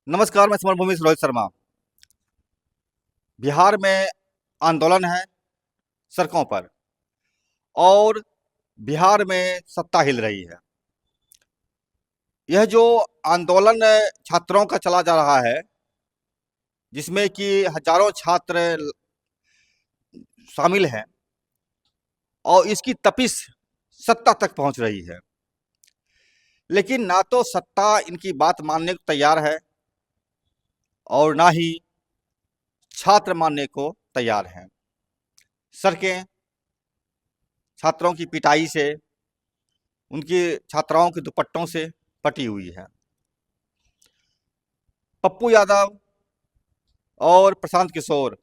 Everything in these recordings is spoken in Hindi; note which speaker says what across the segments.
Speaker 1: नमस्कार, मैं समरभूमि से रोहित शर्मा। बिहार में आंदोलन है सड़कों पर और बिहार में सत्ता हिल रही है। यह जो आंदोलन छात्रों का चला जा रहा है, जिसमें कि हजारों छात्र शामिल हैं और इसकी तपिश सत्ता तक पहुंच रही है। लेकिन ना तो सत्ता इनकी बात मानने को तैयार है और ना ही छात्र मानने को तैयार हैं। सड़कें छात्रों की पिटाई से, उनकी छात्राओं के दुपट्टों से पटी हुई है। पप्पू यादव और प्रशांत किशोर,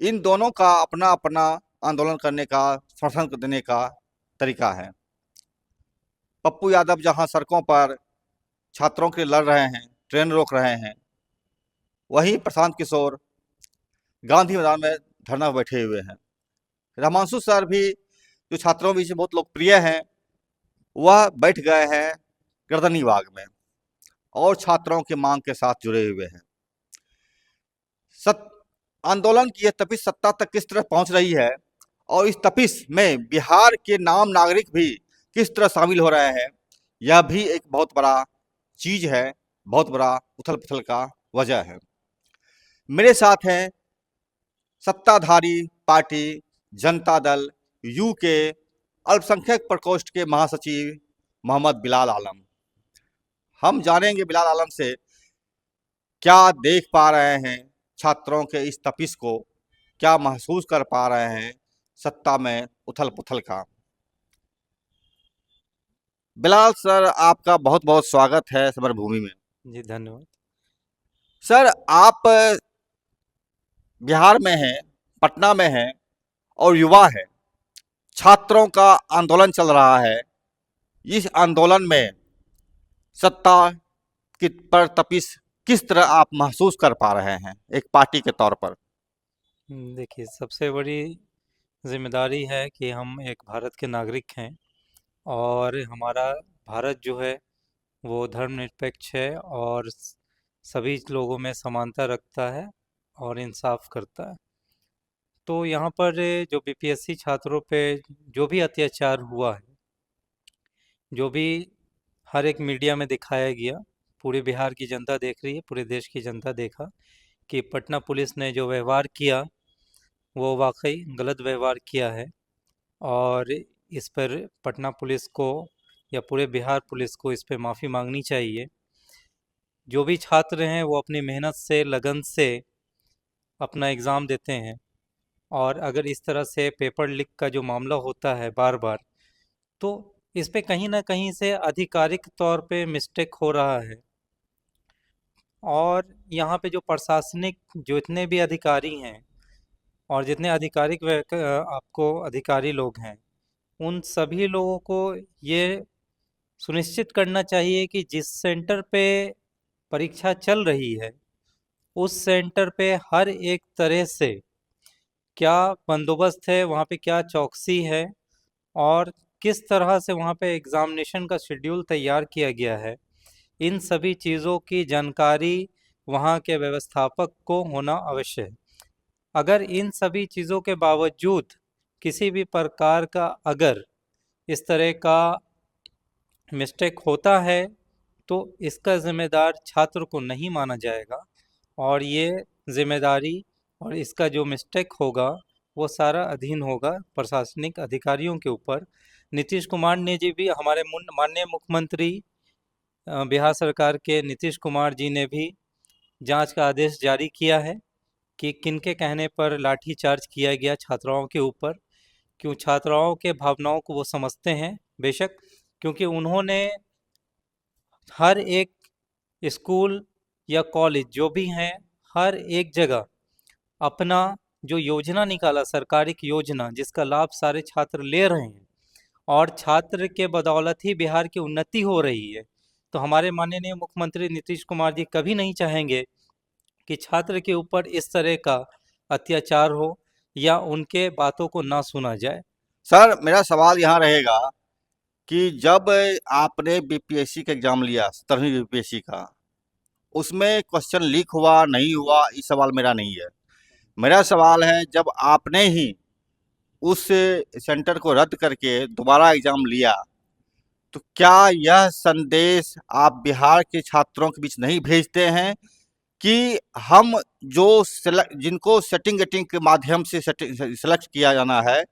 Speaker 1: इन दोनों का अपना अपना आंदोलन करने का, समर्थन देने का तरीका है। पप्पू यादव जहां सड़कों पर छात्रों के लिए लड़ रहे हैं, ट्रेन रोक रहे हैं, वहीं प्रशांत किशोर गांधी मैदान में धरना बैठे हुए हैं। रामांशु सर भी, जो छात्रों के बीच में बहुत लोकप्रिय हैं, वह बैठ गए हैं गर्दनी बाग में और छात्रों की मांग के साथ जुड़े हुए हैं। आंदोलन की यह तपिश सत्ता तक किस तरह पहुंच रही है और इस तपिश में बिहार के नाम नागरिक भी किस तरह शामिल हो रहे हैं, यह भी एक बहुत बड़ा चीज है, बहुत बड़ा उथल पुथल का वजह है। मेरे साथ हैं सत्ताधारी पार्टी जनता दल यू के अल्पसंख्यक प्रकोष्ठ के महासचिव मोहम्मद बिलाल आलम। हम जानेंगे बिलाल आलम से क्या देख पा रहे हैं छात्रों के इस तपिश को, क्या महसूस कर पा रहे हैं सत्ता में उथल पुथल का। बिलाल सर, आपका बहुत बहुत स्वागत है समरभूमि में।
Speaker 2: जी धन्यवाद।
Speaker 1: सर, आप बिहार में हैं, पटना में हैं और युवा है, छात्रों का आंदोलन चल रहा है। इस आंदोलन में सत्ता की पर तपिश किस तरह आप महसूस कर पा रहे हैं एक पार्टी के तौर पर।
Speaker 2: देखिए, सबसे बड़ी जिम्मेदारी है कि हम एक भारत के नागरिक हैं और हमारा भारत जो है वो धर्मनिरपेक्ष है और सभी लोगों में समानता रखता है और इंसाफ करता है। तो यहाँ पर जो बीपीएससी छात्रों पे जो भी अत्याचार हुआ है, जो भी हर एक मीडिया में दिखाया गया, पूरे बिहार की जनता देख रही है, पूरे देश की जनता देखा कि पटना पुलिस ने जो व्यवहार किया वो वाकई गलत व्यवहार किया है। और इस पर पटना पुलिस को या पूरे बिहार पुलिस को इस पे माफ़ी मांगनी चाहिए। जो भी छात्र हैं वो अपनी मेहनत से, लगन से अपना एग्ज़ाम देते हैं और अगर इस तरह से पेपर लीक का जो मामला होता है बार बार, तो इस पे कहीं ना कहीं से आधिकारिक तौर पे मिस्टेक हो रहा है। और यहाँ पे जो प्रशासनिक जो इतने भी अधिकारी हैं और जितने आपको अधिकारी लोग हैं, उन सभी लोगों को ये सुनिश्चित करना चाहिए कि जिस सेंटर पे परीक्षा चल रही है उस सेंटर पे हर एक तरह से क्या बंदोबस्त है, वहाँ पे क्या चौकसी है और किस तरह से वहाँ पे एग्ज़ामिनेशन का शेड्यूल तैयार किया गया है, इन सभी चीज़ों की जानकारी वहाँ के व्यवस्थापक को होना अवश्य है। अगर इन सभी चीज़ों के बावजूद किसी भी प्रकार का अगर इस तरह का मिस्टेक होता है तो इसका ज़िम्मेदार छात्र को नहीं माना जाएगा और ये ज़िम्मेदारी और इसका जो मिस्टेक होगा वो सारा अधीन होगा प्रशासनिक अधिकारियों के ऊपर। नीतीश कुमार ने जी भी, हमारे माननीय मुख्यमंत्री बिहार सरकार के नीतीश कुमार जी ने भी जांच का आदेश जारी किया है कि किनके कहने पर लाठीचार्ज किया गया छात्राओं के ऊपर। क्यों, छात्राओं के भावनाओं को वो समझते हैं बेशक, क्योंकि उन्होंने हर एक स्कूल या कॉलेज जो भी हैं, हर एक जगह अपना जो योजना निकाला, सरकारी की योजना जिसका लाभ सारे छात्र ले रहे हैं और छात्र के बदौलत ही बिहार की उन्नति हो रही है। तो हमारे माननीय मुख्यमंत्री नीतीश कुमार जी कभी नहीं चाहेंगे कि छात्र के ऊपर इस तरह का अत्याचार हो या उनके बातों को ना सुना जाए।
Speaker 1: सर, मेरा सवाल यहाँ रहेगा कि जब आपने बीपीएससी का एग्जाम लिया, 17वीं बीपीएससी का, उसमें क्वेश्चन लीक हुआ नहीं हुआ, ये सवाल मेरा नहीं है। मेरा सवाल है, जब आपने ही उस सेंटर को रद्द करके दोबारा एग्जाम लिया, तो क्या यह संदेश आप बिहार के छात्रों के बीच नहीं भेजते हैं कि हम जो जिनको सेटिंग गेटिंग के माध्यम से सेलेक्ट किया जाना है,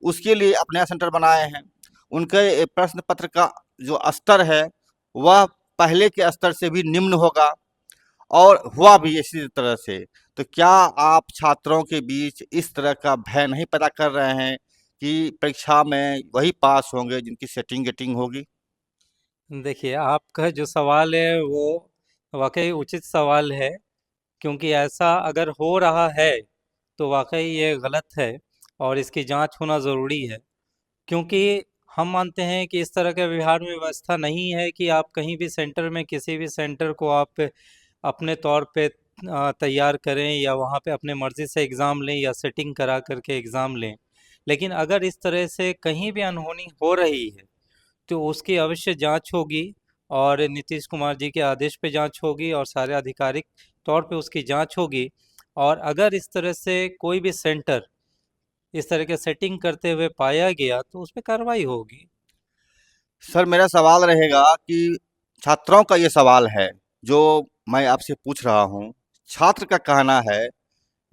Speaker 1: उसके लिए अपने यहाँ सेंटर बनाए हैं। उनके प्रश्न पत्र का जो स्तर है, वह पहले के स्तर से भी निम्न होगा, और हुआ भी इसी तरह से। तो क्या आप छात्रों के बीच इस तरह का भय नहीं पैदा कर रहे हैं कि परीक्षा में वही पास होंगे जिनकी सेटिंग गेटिंग होगी?
Speaker 2: देखिए, आपका जो सवाल है वो वाकई उचित सवाल है, क्योंकि ऐसा अगर हो रहा है तो वाकई ये गलत है और इसकी जांच होना ज़रूरी है। क्योंकि हम मानते हैं कि इस तरह का बिहार में व्यवस्था नहीं है कि आप कहीं भी सेंटर में किसी भी सेंटर को आप अपने तौर पे तैयार करें या वहाँ पे अपने मर्ज़ी से एग्ज़ाम लें या सेटिंग करा करके एग्ज़ाम लें। लेकिन अगर इस तरह से कहीं भी अनहोनी हो रही है तो उसकी अवश्य जांच होगी, और नीतीश कुमार जी के आदेश पे जांच होगी और सारे आधिकारिक तौर पे उसकी जांच होगी। और अगर इस तरह से कोई भी सेंटर इस तरह के सेटिंग करते हुए पाया गया तो उस पे कार्रवाई होगी।
Speaker 1: सर, मेरा सवाल रहेगा कि छात्रों का ये सवाल है जो मैं आपसे पूछ रहा हूँ। छात्र का कहना है,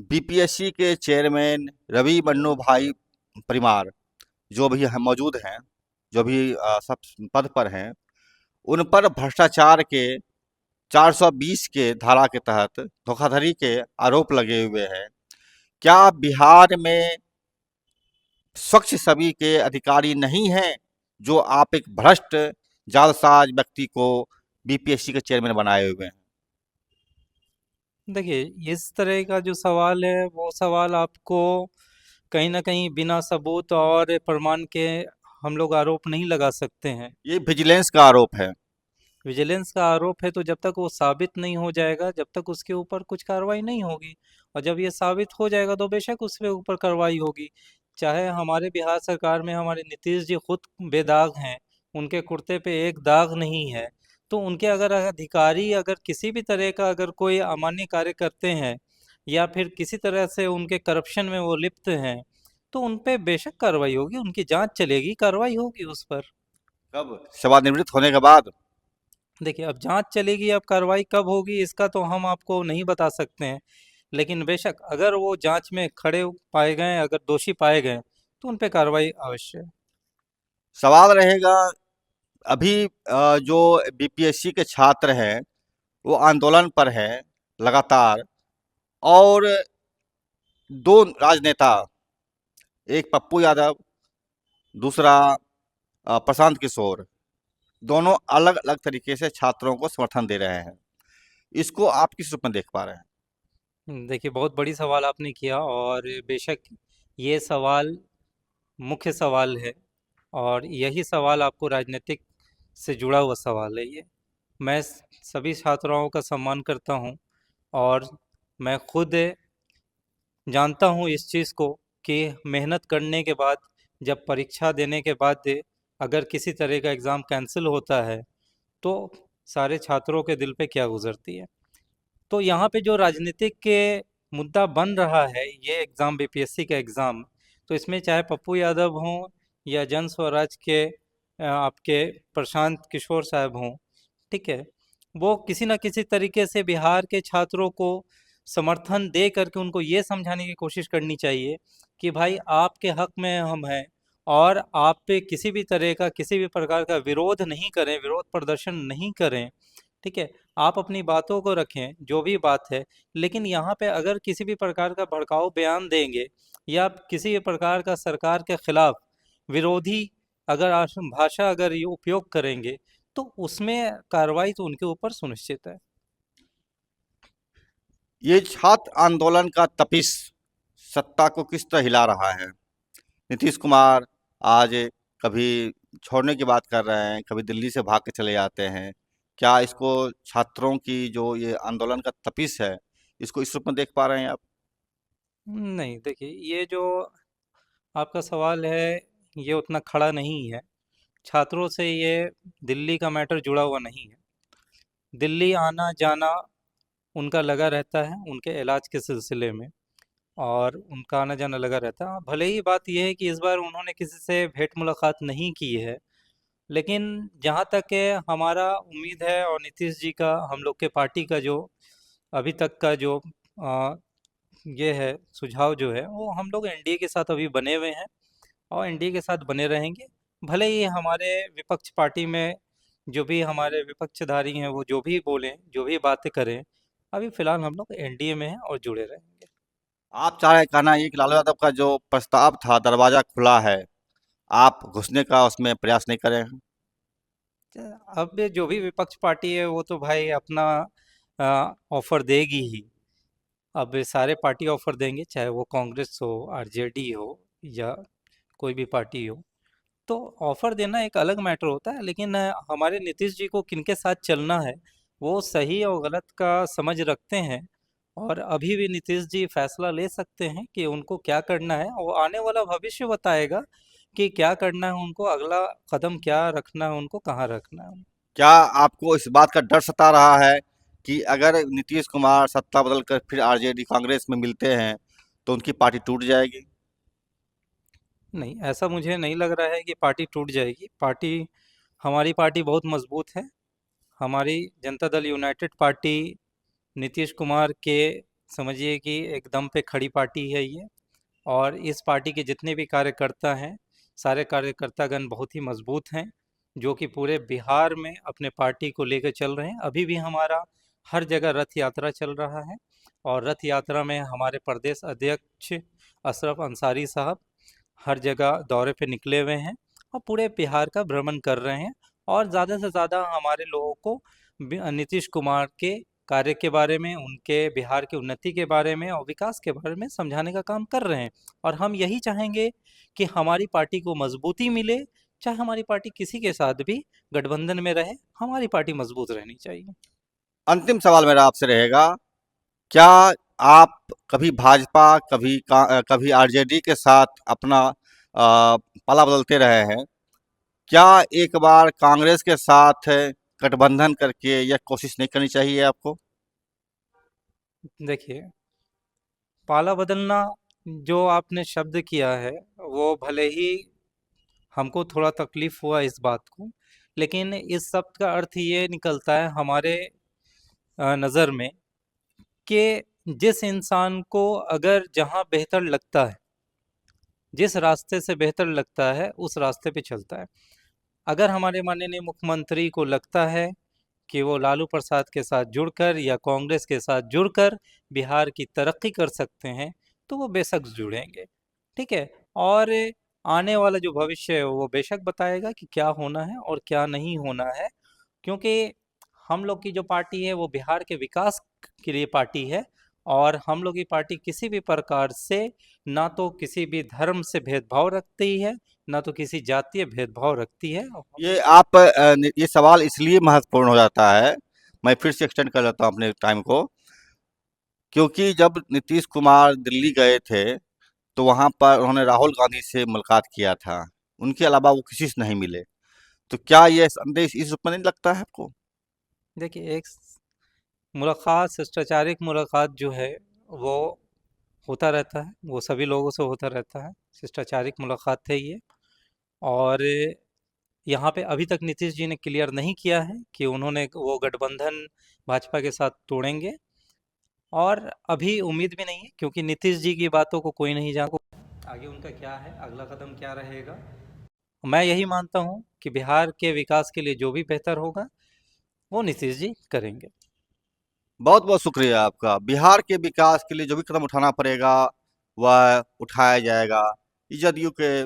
Speaker 1: बीपीएससी के चेयरमैन रवि मन्नू भाई परिमार जो भी मौजूद हैं, जो भी सब पद पर हैं, उन पर भ्रष्टाचार के 420 के धारा के तहत धोखाधड़ी के आरोप लगे हुए हैं। क्या बिहार में स्वच्छ छवि के अधिकारी नहीं हैं जो आप एक भ्रष्ट जालसाज व्यक्ति को बीपीएससी के चेयरमैन बनाए हुए हैं?
Speaker 2: देखिए, इस तरह का जो सवाल है वो सवाल आपको कहीं ना कहीं बिना सबूत और प्रमाण के हम लोग आरोप नहीं लगा सकते हैं।
Speaker 1: ये विजिलेंस का आरोप है।
Speaker 2: विजिलेंस का आरोप है तो जब तक वो साबित नहीं हो जाएगा, जब तक उसके ऊपर कुछ कार्रवाई नहीं होगी। और जब ये साबित हो जाएगा तो बेशक उसके ऊपर कार्रवाई होगी। चाहे हमारे बिहार सरकार में हमारे नीतीश जी खुद बेदाग हैं, उनके कुर्ते पे एक दाग नहीं है, तो उनके अगर अधिकारी अगर किसी भी तरह का अगर कोई अमान्य कार्य करते हैं या फिर किसी तरह से उनके करप्शन में वो लिप्त हैं, तो उन पे बेशक कार्रवाई होगी, उनकी जांच चलेगी, कार्रवाई होगी उस पर।
Speaker 1: कब? सेवानिवृत्त होने के बाद?
Speaker 2: देखिए, अब जांच चलेगी, अब कार्रवाई कब होगी इसका तो हम आपको नहीं बता सकते हैं। लेकिन बेशक अगर वो जांच में खड़े पाए गए, अगर दोषी पाए गए, तो उन पे कार्रवाई अवश्य है।
Speaker 1: सवाल रहेगा, अभी जो बीपीएससी के छात्र हैं, वो आंदोलन पर हैं लगातार, और दो राजनेता, एक पप्पू यादव, दूसरा प्रशांत किशोर, दोनों अलग अलग तरीके से छात्रों को समर्थन दे रहे हैं। इसको आप किस रूप में देख पा रहे हैं?
Speaker 2: देखिए, बहुत बड़ी सवाल आपने किया, और बेशक ये सवाल मुख्य सवाल है, और यही सवाल आपको राजनीतिक से जुड़ा हुआ सवाल है ये। मैं सभी छात्राओं का सम्मान करता हूँ, और मैं खुद जानता हूँ इस चीज़ को कि मेहनत करने के बाद, जब परीक्षा देने के बाद अगर किसी तरह का एग्ज़ाम कैंसिल होता है तो सारे छात्रों के दिल पे क्या गुजरती है। तो यहाँ पे जो राजनीतिक के मुद्दा बन रहा है, ये एग्ज़ाम बीपीएससी का एग्ज़ाम, तो इसमें चाहे पप्पू यादव हों या जन स्वराज के आपके प्रशांत किशोर साहब हों, ठीक है, वो किसी न किसी तरीके से बिहार के छात्रों को समर्थन दे करके उनको ये समझाने की कोशिश करनी चाहिए कि भाई आपके हक में हम हैं, और आप पे किसी भी तरह का किसी भी प्रकार का विरोध नहीं करें, विरोध प्रदर्शन नहीं करें। ठीक है, आप अपनी बातों को रखें जो भी बात है, लेकिन यहाँ पे अगर किसी भी प्रकार का भड़काऊ बयान देंगे या आप किसी भी प्रकार का सरकार के खिलाफ विरोधी अगर भाषा अगर ये उपयोग करेंगे, तो उसमें कार्रवाई तो उनके ऊपर सुनिश्चित है।
Speaker 1: ये छात्र आंदोलन का तपिश सत्ता को किस तरह हिला रहा है? नीतीश कुमार आज कभी छोड़ने की बात कर रहे हैं, कभी दिल्ली से भाग के चले जाते हैं। क्या इसको, छात्रों की जो ये आंदोलन का तपिश है, इसको इस रूप में देख पा रहे हैं आप?
Speaker 2: नहीं, देखिए, ये जो आपका सवाल है ये उतना खड़ा नहीं है। छात्रों से ये दिल्ली का मैटर जुड़ा हुआ नहीं है। दिल्ली आना जाना उनका लगा रहता है उनके इलाज के सिलसिले में, और उनका आना जाना लगा रहता है। भले ही बात यह है कि इस बार उन्होंने किसी से भेंट मुलाकात नहीं की है, लेकिन जहाँ तक है हमारा उम्मीद है, और नीतीश जी का, हम लोग के पार्टी का जो अभी तक का जो आ, ये है सुझाव जो है, वो हम लोग एनडीए के साथ अभी बने हुए हैं और एनडीए के साथ बने रहेंगे। भले ही हमारे विपक्ष पार्टी में जो भी हमारे विपक्षधारी हैं वो जो भी बोलें, जो भी बातें करें, अभी फिलहाल हम लोग एनडीए में हैं और जुड़े रहेंगे।
Speaker 1: आप चाह रहे कहना ये कि लालू यादव का जो प्रस्ताव था दरवाजा खुला है, आप घुसने का उसमें प्रयास नहीं करें?
Speaker 2: अब ये जो भी विपक्ष पार्टी है वो तो भाई अपना ऑफर देगी ही। अब ये सारे पार्टी ऑफर देंगे, चाहे वो कांग्रेस हो, आरजेडी हो, या कोई भी पार्टी हो। तो ऑफर देना एक अलग मैटर होता है, लेकिन हमारे नीतीश जी को किनके साथ चलना है वो सही और गलत का समझ रखते हैं, और अभी भी नीतीश जी फैसला ले सकते हैं कि उनको क्या करना है, और आने वाला भविष्य बताएगा कि क्या करना है उनको, अगला कदम क्या रखना है उनको, कहाँ रखना है।
Speaker 1: क्या आपको इस बात का डर सता रहा है कि अगर नीतीश कुमार सत्ता बदल कर फिर आरजेडी कांग्रेस में मिलते हैं तो उनकी पार्टी टूट जाएगी?
Speaker 2: नहीं, ऐसा मुझे नहीं लग रहा है कि पार्टी टूट जाएगी। हमारी पार्टी बहुत मजबूत है। हमारी जनता दल यूनाइटेड पार्टी नीतीश कुमार के, समझिए कि एकदम पे खड़ी पार्टी है ये। और इस पार्टी के जितने भी कार्यकर्ता हैं, सारे कार्यकर्तागण बहुत ही मजबूत हैं, जो कि पूरे बिहार में अपने पार्टी को लेकर चल रहे हैं। अभी भी हमारा हर जगह रथ यात्रा चल रहा है, और रथ यात्रा में हमारे प्रदेश अध्यक्ष अशरफ अंसारी साहब हर जगह दौरे पे निकले हुए हैं और पूरे बिहार का भ्रमण कर रहे हैं, और ज़्यादा से ज़्यादा हमारे लोगों को नीतीश कुमार के कार्य के बारे में, उनके बिहार की उन्नति के बारे में और विकास के बारे में समझाने का काम कर रहे हैं। और हम यही चाहेंगे कि हमारी पार्टी को मजबूती मिले, चाहे हमारी पार्टी किसी के साथ भी गठबंधन में रहे, हमारी पार्टी मजबूत रहनी चाहिए।
Speaker 1: अंतिम सवाल मेरा आपसे रहेगा, क्या आप कभी भाजपा कभी आरजेडी के साथ अपना पाला बदलते रहे हैं? क्या एक बार कांग्रेस के साथ गठबंधन करके यह कोशिश नहीं करनी चाहिए आपको?
Speaker 2: देखिए, पाला बदलना जो आपने शब्द किया है, वो भले ही हमको थोड़ा तकलीफ हुआ इस बात को, लेकिन इस शब्द का अर्थ ये निकलता है हमारे नज़र में कि जिस इंसान को अगर जहाँ बेहतर लगता है, जिस रास्ते से बेहतर लगता है, उस रास्ते पे चलता है। अगर हमारे माननीय मुख्यमंत्री को लगता है कि वो लालू प्रसाद के साथ जुड़कर या कांग्रेस के साथ जुड़कर बिहार की तरक्की कर सकते हैं, तो वो बेशक जुड़ेंगे। ठीक है। और आने वाला जो भविष्य है वो बेशक बताएगा कि क्या होना है और क्या नहीं होना है, क्योंकि हम लोग की जो पार्टी है वो बिहार के विकास के लिए पार्टी है, और हम लोग की पार्टी किसी भी प्रकार से ना तो किसी भी धर्म से भेदभाव रखती है, ना तो किसी जातीय भेदभाव रखती है।
Speaker 1: ये सवाल इसलिए महत्वपूर्ण हो जाता है, मैं फिर से एक्सटेंड कर लेता हूँ अपने टाइम को, क्योंकि जब नीतीश कुमार दिल्ली गए थे तो वहाँ पर उन्होंने राहुल गांधी से मुलाकात किया था। उनके अलावा वो किसी से नहीं मिले। तो क्या ये संदेश इस रूप में नहीं लगता है आपको?
Speaker 2: देखिए, एक मुलाकात, शिष्टाचारिक मुलाकात जो है वो होता रहता है, वो सभी लोगों से होता रहता है। शिष्टाचारिक मुलाकात है ये। और यहाँ पे अभी तक नीतीश जी ने क्लियर नहीं किया है कि उन्होंने वो गठबंधन भाजपा के साथ तोड़ेंगे, और अभी उम्मीद भी नहीं है, क्योंकि नीतीश जी की बातों को कोई नहीं जानता आगे उनका क्या है, अगला कदम क्या रहेगा। मैं यही मानता हूँ कि बिहार के विकास के लिए जो भी बेहतर होगा वो नीतीश जी करेंगे।
Speaker 1: बहुत बहुत शुक्रिया आपका। बिहार के विकास के लिए जो भी कदम उठाना पड़ेगा वह उठाया जाएगा। ये जदयू के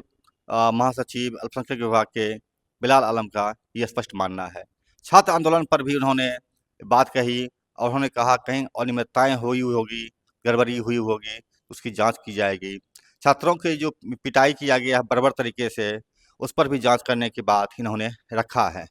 Speaker 1: महासचिव अल्पसंख्यक विभाग के बिलाल आलम का ये स्पष्ट मानना है। छात्र आंदोलन पर भी उन्होंने बात कही और उन्होंने कहा कहीं अनियमितताएं हुई होगी, गड़बड़ी हुई होगी, उसकी जांच की जाएगी। छात्रों की जो पिटाई किया गया है बर्बर तरीके से, उस पर भी जांच करने की बात इन्होंने रखा है।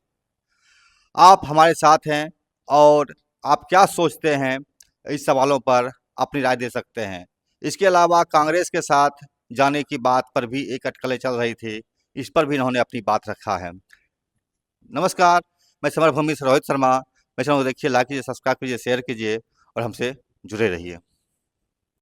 Speaker 1: आप हमारे साथ हैं और आप क्या सोचते हैं इस सवालों पर अपनी राय दे सकते हैं। इसके अलावा कांग्रेस के साथ जाने की बात पर भी एक अटकलें चल रही थी, इस पर भी इन्होंने अपनी बात रखा है। नमस्कार, मैं समरभूमि से रोहित शर्मा। मैं चैनल को देखिए, लाइक कीजिए, सब्सक्राइब कीजिए, शेयर कीजिए और हमसे जुड़े रहिए।